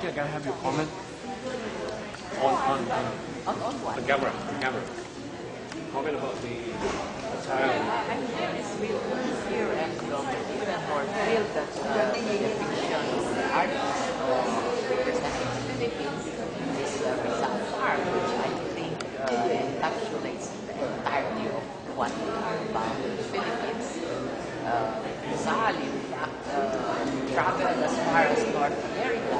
Okay, can I have your comment? On what? The camera. Comment about the attire. I'm very thrilled here and even more thrilled that the fiction artist representing the Philippines is Rizal Farm, which I think encapsulates the entirety of what we are about in the Philippines. Rizal, in fact, traveled as far as North America,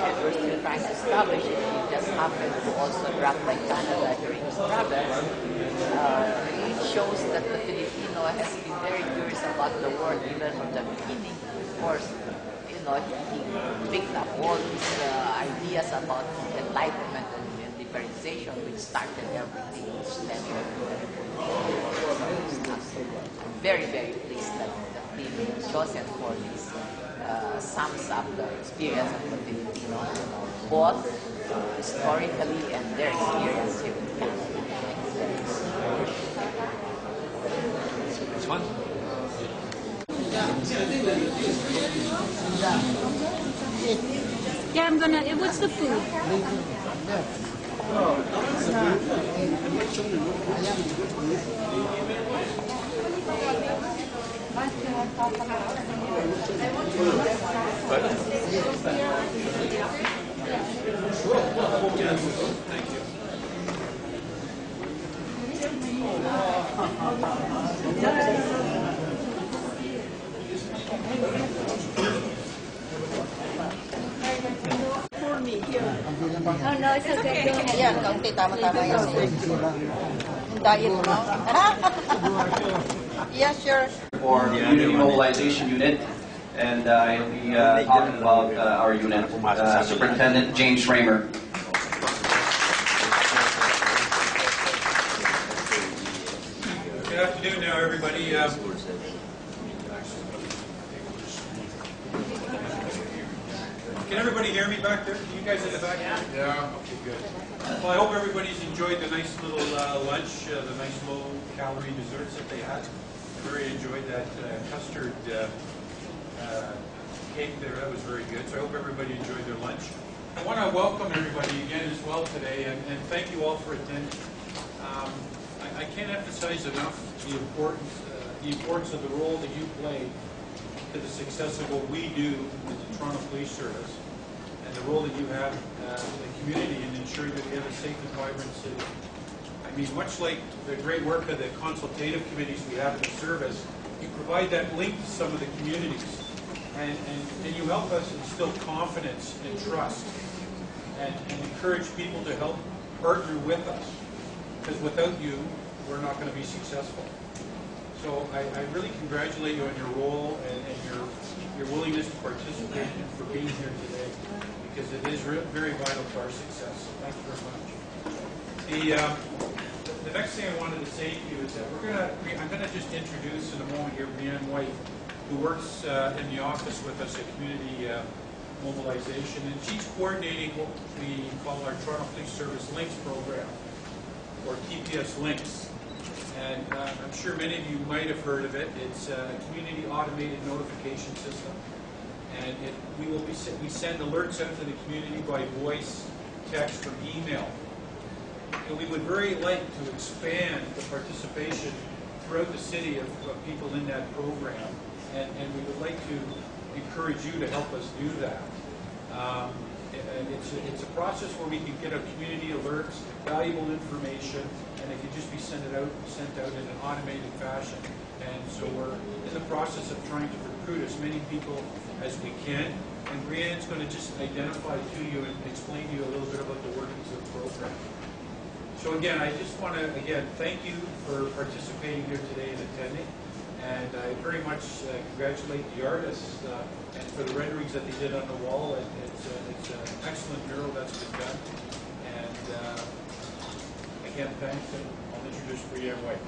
and we're still trying to establish it. He just happened to also drop by Canada during his travels. It shows that the Filipino has been very curious about the world even from the beginning. Of course, he picked up all these ideas about enlightenment and differentiation, which started everything stemming from I'm very, very pleased that the team chosen for this sums up the experience of the Filipino, both historically and their experience here in Canada. It's fun. Yeah, I'm gonna. What's the food? But Oh, no, it's okay. Go ahead. Yan, kaunti, tama-tama yan. Diet mo. Yeah, sure. For Community Mobilization Unit, and he'll be talking about our unit. Superintendent James Raymer. Good afternoon now, everybody. Can everybody hear me back there? Can you guys in the back? Yeah. Okay, good. Well, I hope everybody's enjoyed the nice little lunch, the nice low-calorie desserts that they had. I very enjoyed that custard cake there. That was very good. So I hope everybody enjoyed their lunch. I want to welcome everybody again as well today, and thank you all for attending. I can't emphasize enough the importance of the role that you play to the success of what we do with the Toronto Police Service, and the role that you have in the community in ensuring that we have a safe and vibrant city. I mean, much like the great work of the consultative committees we have in the service, you provide that link to some of the communities, and you help us instill confidence and trust, and encourage people to help partner with us, because without you, we're not going to be successful. So I really congratulate you on your role and your willingness to participate and for being here today, because it is very vital to our success. So thank you very much. The next thing I wanted to say to you is that I'm going to just introduce in a moment here Brianne White, who works in the office with us at Community Mobilization, and she's coordinating what we call our Toronto Police Service Links program, or TPS Links. And I'm sure many of you might have heard of it. It's a community automated notification system, and we send alerts out to the community by voice, text, or email. And we would very like to expand the participation throughout the city of people in that program, and we would like to encourage you to help us do that. It's a process where we can get our community alerts, valuable information, and it can just be sent out in an automated fashion. And so we're in the process of trying to recruit as many people as we can. And Brianne's going to just identify to you and explain to you a little bit about the workings of the program. So again, I just want to thank you for participating here today and attending. And I very much congratulate the artists and for the renderings that they did on the wall. It's an excellent mural that's been done. And again, thanks, and I'll introduce Brianne White.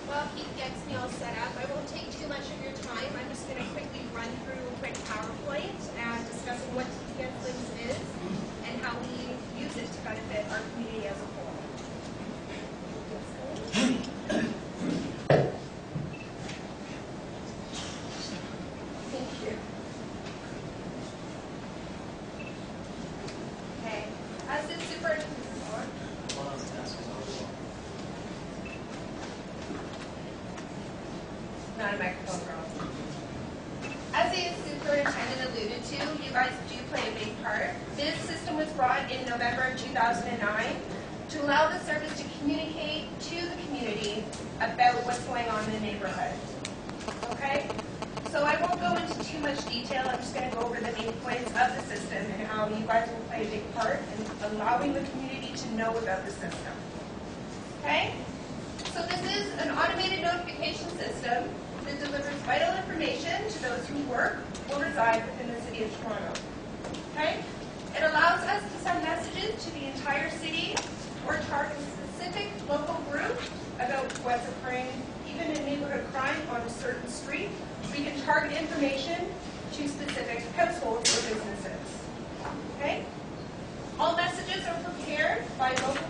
While Keith gets me all set up, I won't take too much of your time. I'm just going to quickly run through a quick PowerPoint and discussing what TPS Links is and how we use it to benefit our community as a whole. Thank you. Okay. As the not a microphone, girl. As the superintendent alluded to, you guys do play a big part. This system was brought in November of 2009 to allow the service to communicate to the community about what's going on in the neighborhood. Okay? So I won't go into too much detail. I'm just going to go over the main points of the system and how you guys will play a big part in allowing the community to know about the system. Okay? So this is an automated notification system that delivers vital information to those who work or reside within the city of Toronto. Okay? It allows us to send messages to the entire city or target a specific local group about what's occurring, even in neighborhood crime on a certain street. We can target information to specific households or businesses. Okay? All messages are prepared by local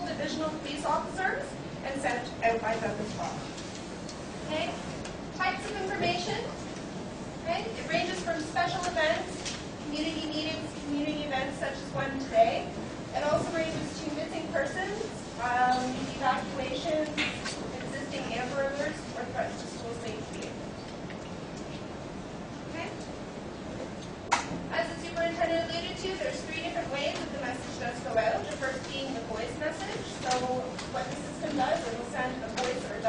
divisional police officers and sent out by them as well. Okay? Types of information. Okay? It ranges from special events, community meetings, community events such as one today. It also ranges to missing persons, evacuations, existing Amber Alerts,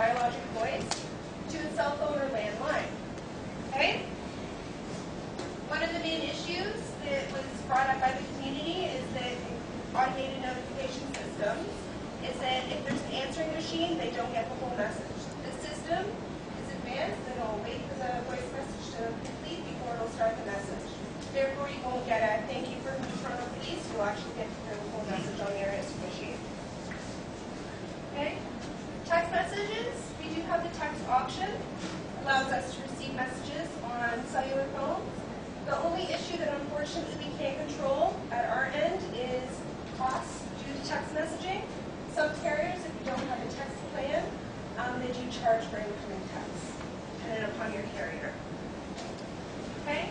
biologic voice to a cell phone or landline. Okay? One of the main issues that was brought up by the community is that automated notification systems is that if there's an answering machine, they don't get the whole message. The system is advanced and it'll wait for the voice message to complete before it'll start the message. Therefore, you won't get a thank you for Toronto Police. You'll actually get the whole message on your answering machine. Okay? Text messages. We do have the text option. Allows us to receive messages on cellular phones. The only issue that unfortunately we can't control at our end is costs due to text messaging. Some carriers, if you don't have a text plan, they do charge for incoming texts, depending upon your carrier. Okay?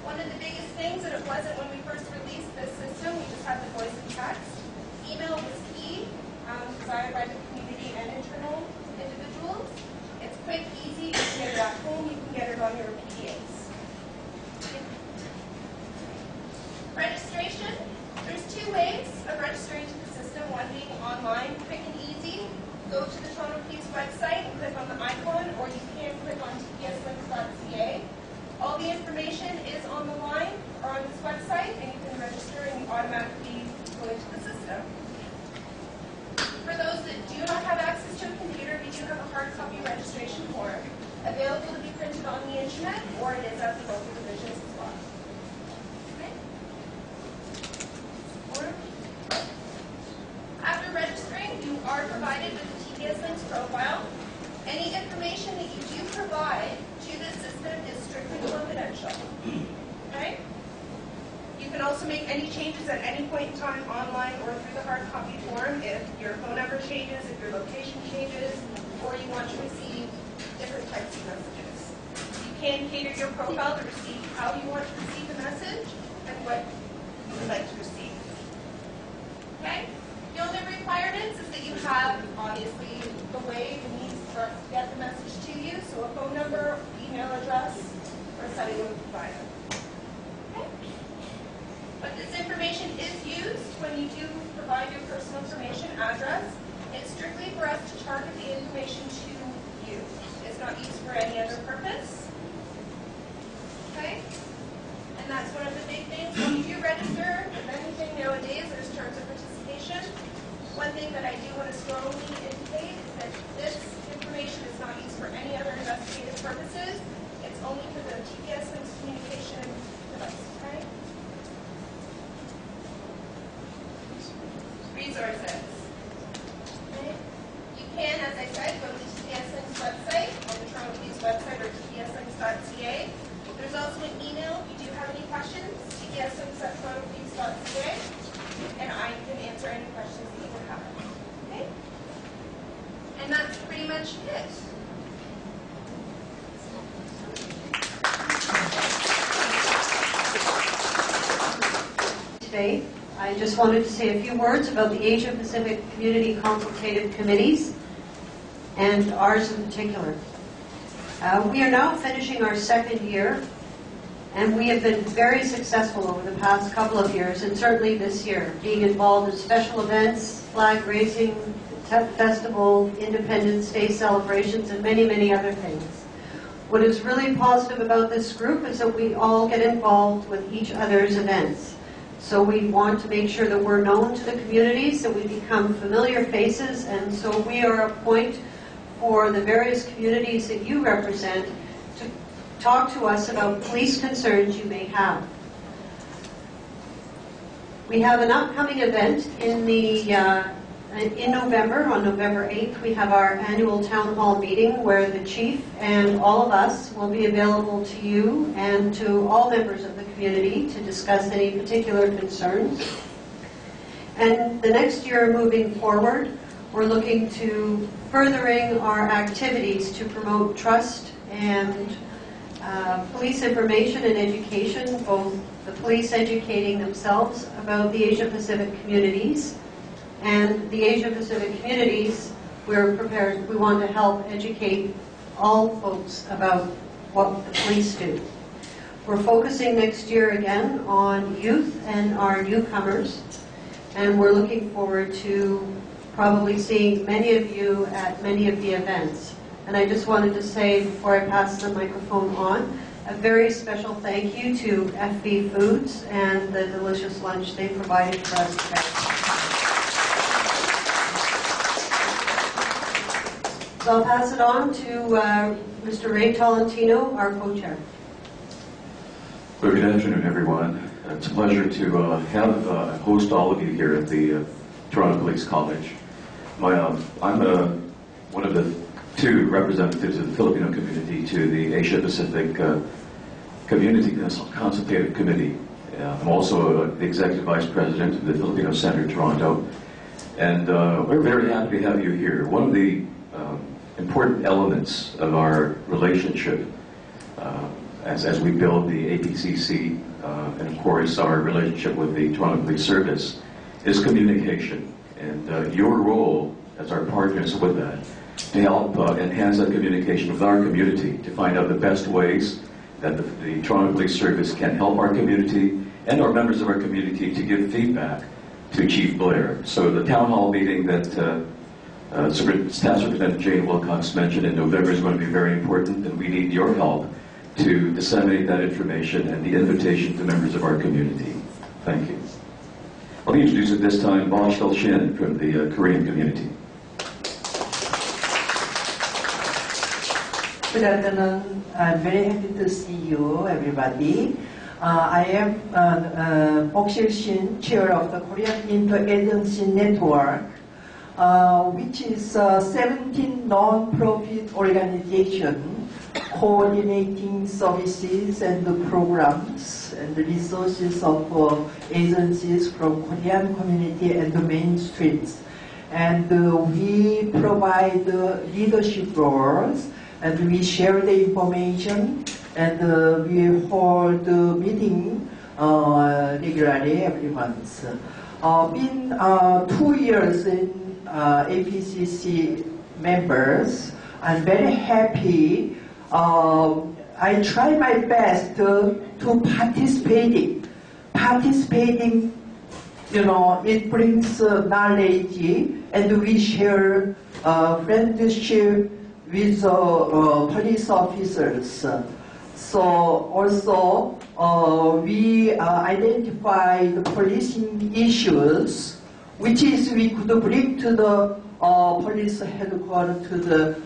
One of the biggest things that it wasn't when we first released this system, we just had the voice and text. Email was key, desired by the community and internal individuals. It's quick, easy, you can get it at home, you can get it on your PDAs. Registration. There's two ways of registering to the system, one being online, quick and easy. Go to the Toronto Police website and click on the icon, or you can click on tpslinks.ca. All the information is on the line or on this website, and you can register and you automatically go into the system. For those that do not have access to a computer, we do have a hard copy registration form available to be printed on the internet, or it is at the local divisions as well. After registering, you are provided with the TPS Links profile. Any information that you do provide to this system is strictly confidential. Okay? You can also make any changes at any point in time online or through the hard copy form if your phone number changes, if your location changes, or you want to receive different types of messages. You can cater your profile to receive how you want to receive the message and what you would like to receive. Okay? The only requirements is that you have, obviously, the way, the means for us to get the message to you, so a phone number, email address, or cellular provider. Okay? But this information is used when you do provide your personal information address. It's strictly for us to target the information to you. It's not used for any other purpose. Okay? And that's one of the big things. When you do register with anything nowadays, there's terms of participation. One thing that I do want to strongly indicate is that this information is not used for any other investigative purposes. It's only for the TPS Links communication device. Okay? Resources. Okay? You can, as I said, go to the TPS Links website, on the Toronto Police website, or tpslinks.ca. There's also an email. If you do have any questions, tpslinks@torontopolice.ca, and I can answer any questions that you would have. Okay? And that's pretty much it. Today, I just wanted to say a few words about the Asia Pacific Community Consultative Committees, and ours in particular. We are now finishing our second year, and we have been very successful over the past couple of years, and certainly this year, being involved in special events, flag raising, festival, Independence Day celebrations, and many, many other things. What is really positive about this group is that we all get involved with each other's events. So we want to make sure that we're known to the communities, that we become familiar faces, and so we are a point for the various communities that you represent to talk to us about police concerns you may have. We have an upcoming event in November. On November 8th, we have our annual town hall meeting where the chief and all of us will be available to you and to all members of the community to discuss any particular concerns. And the next year moving forward, we're looking to furthering our activities to promote trust and police information and education, both the police educating themselves about the Asia Pacific communities, and the Asia Pacific communities, we want to help educate all folks about what the police do. We're focusing next year again on youth and our newcomers, and we're looking forward to probably seeing many of you at many of the events. And I just wanted to say, before I pass the microphone on, a very special thank you to FB Foods and the delicious lunch they provided for us today. So I'll pass it on to Mr. Ray Tolentino, our co-chair. Well, good afternoon, everyone. It's a pleasure to host all of you here at the Toronto Police College. I'm one of the two representatives of the Filipino community to the Asia Pacific Community Consultative Committee. I'm also the Executive Vice President of the Filipino Center, Toronto. And we're very happy to have you here. One of the important elements of our relationship as we build the APCC and of course our relationship with the Toronto Police Service is communication. And your role as our partners with that to help enhance that communication with our community, to find out the best ways that the Toronto Police Service can help our community and our members of our community to give feedback to Chief Blair. So the town hall meeting that Staff Superintendent Jane Wilcox mentioned in November is going to be very important, and we need your help to disseminate that information and the invitation to members of our community. Thank you. Let me introduce at this time Bosh Shin from the Korean community. Good afternoon. I'm very happy to see you, everybody. I am Bok Shin, chair of the Korean Interagency Network, which is a 17 non-profit organization coordinating services and the programs and the resources of agencies from Korean community and the main streets. And we provide leadership roles, and we share the information, and we hold meeting regularly every month. Been 2 years in APCC members. I'm very happy. I try my best to participating, you know, it brings knowledge, and we share friendship with police officers. So also we identify the policing issues, which is we could bring to the police headquarters, to the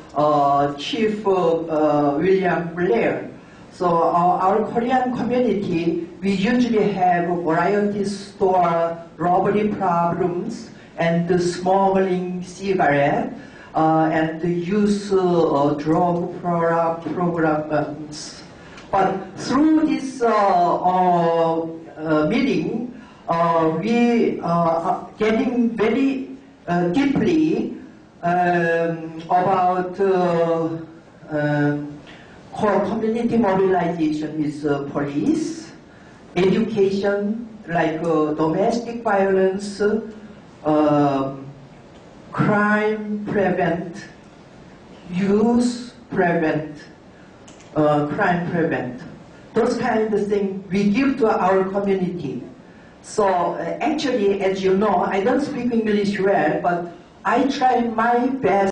Chief William Blair. So our Korean community, we usually have a variety of store robbery problems and the smuggling cigarette and the youth drug programs. But through this meeting, we are getting very deeply about community mobilization with police, education like domestic violence, crime prevent, youth prevent, crime prevent. Those kind of things we give to our community. So actually, as you know, I don't speak English well, but I try my best